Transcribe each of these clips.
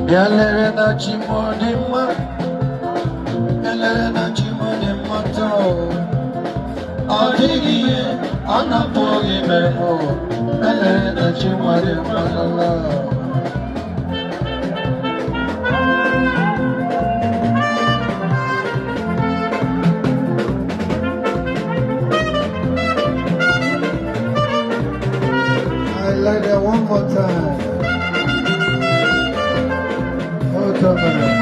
Bialere na Chim Di Mma, Bialere na Chim Di Mma too. Odigiye, anapogi memo, Bialere na Chim Di Mma la. I like that one more time. Oh, Dominic.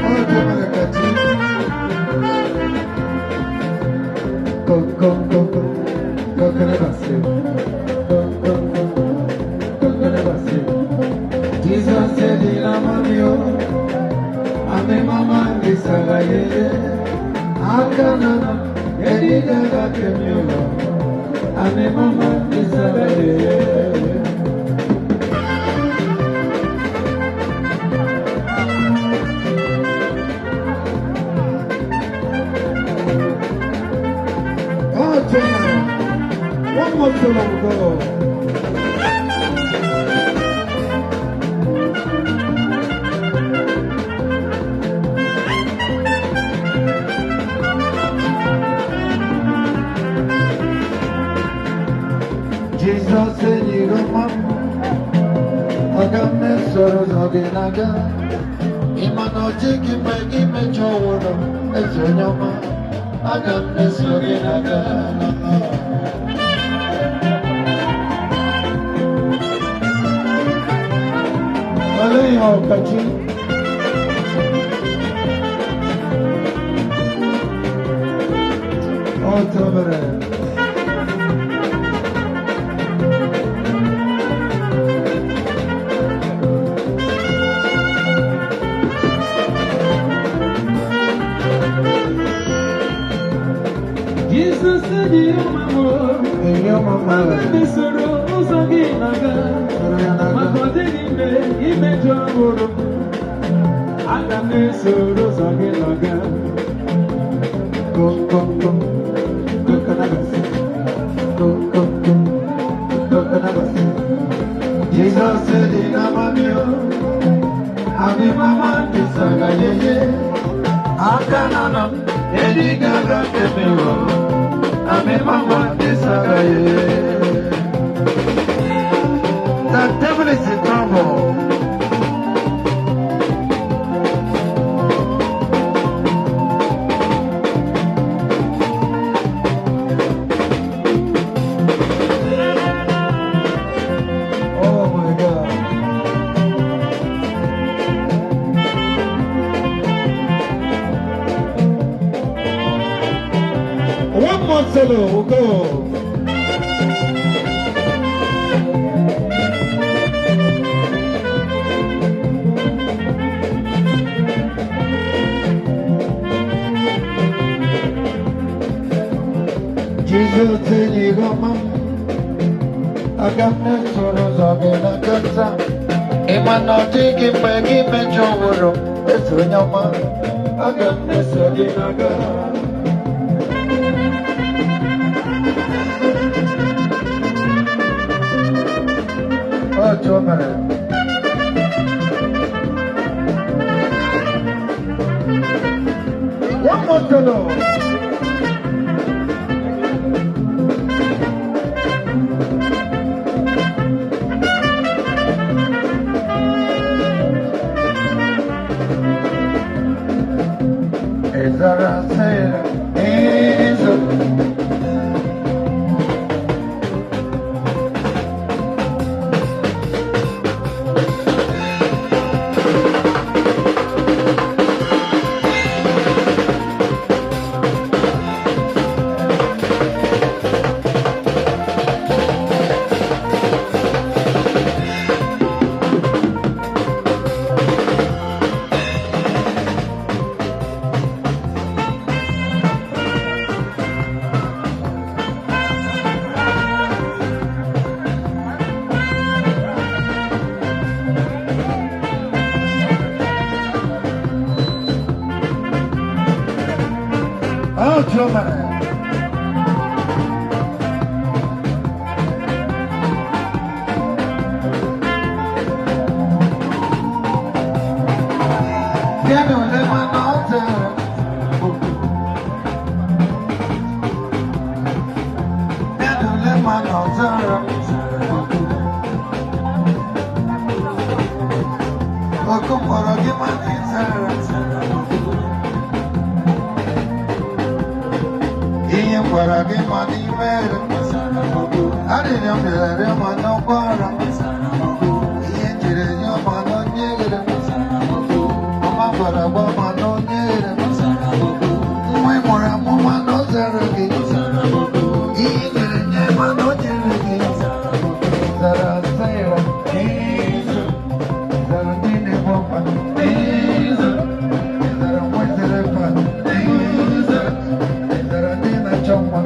Oh, Dominic, go, go, go, go. Go, can I say? Go, go, go. Go, can I say? Jesus said, "Ilamamio, ame mama disagaye, akana." Anyanele Agape, ame mama Bialere. Oh, Jonah, one more solo go. Jesus said, "You don't want Agape sorrows again. Imano tiki megi mejo woro ezonyama. Agape sorrows again." Aleyo kachi. Oh, Tomere. Jesus said, "You mama, this sorrow again. My body image of world. I got this sorrow again. Go, go, go. Go, Canabas. Go, go, go. Go, Canabas. Jesus said, "Ilamamio, ame mama disagaye, akana." Edigaga kemero, ame mama disagaye. The devil is in trouble. Oh my God. One more solo, we'll go. Jesus said, "You go, mama. Agape sorrows again. Imano tiki megi mejo woro ezonyama. Agape sorrows again. Oh, Dominic. One more solo. Ezara Sera, Zara. Okumoro Gimani Zara. Iye Kwara Gimani Mere. Adiyam Bialere Mano Kwara. Iye Jire Yamano Nyere. Mama Kwara Mano Nyere. Mwe Mora Mama No Zara. Iye Jire Yamano Nyere. Zara Zara. Zara Nine Mama. Zara Mwezere Pan. Zara Nina Choma.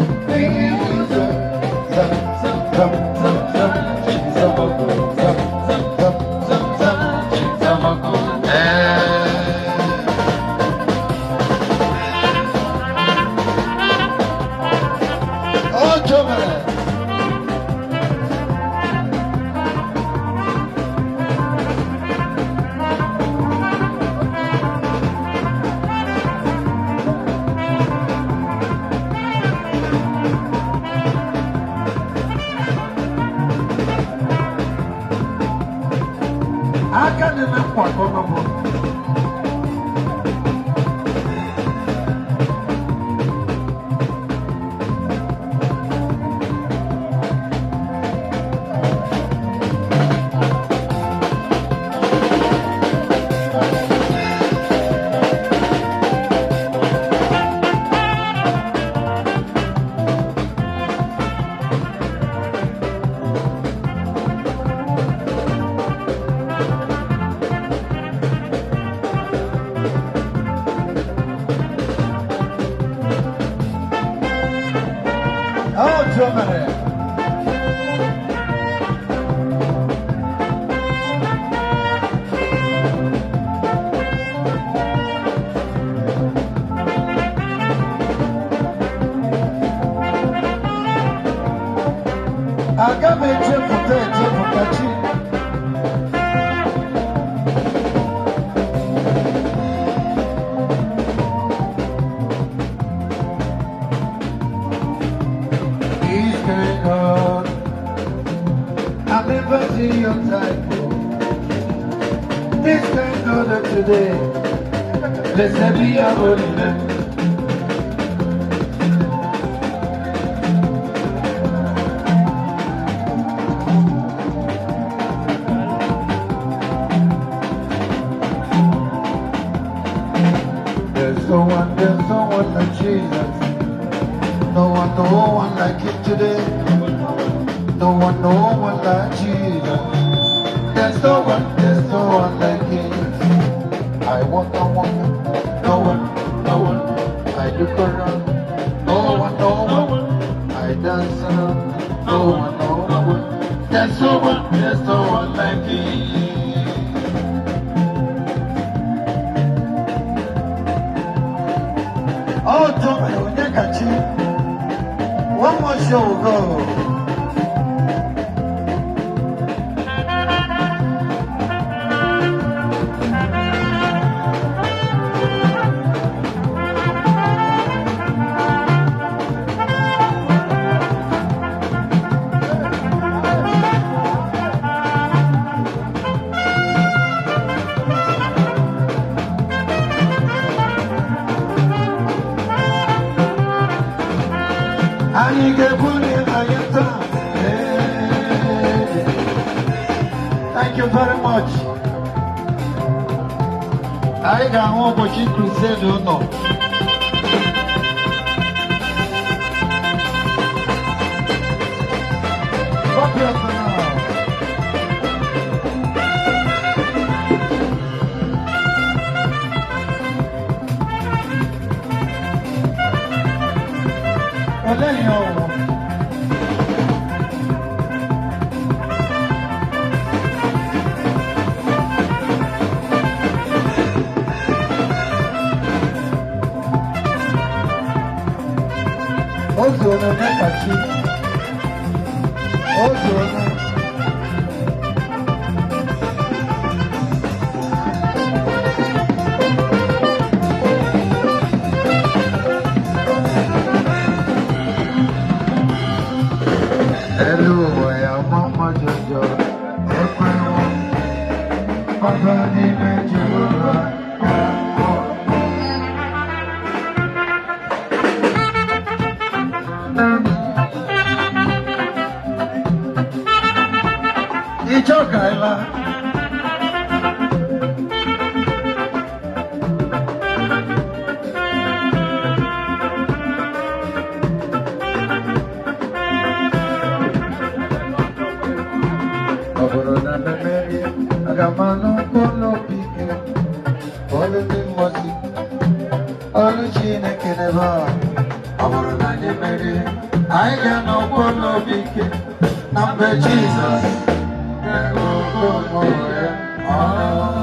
Agape Chim. He's going on. I've never seen your type. This kind of today. Let's be a holy man. There's no one like Jesus. No one like him today. No one like Jesus. There's no one like him. I want no one. I look around. No one. I dance around. No one. There's no one like him. Oh, Tommy, one more show will go. Thank you very much. I got one watching crusade, you know. Ozono Nekachi. Ozono. Hello. Ichokaila. Oborona memeri, agamano kono pike, olu ni mosi, olu chine keneba. Oborona memeri, aiga no kono pike, nambe Jesus, kego kono ya.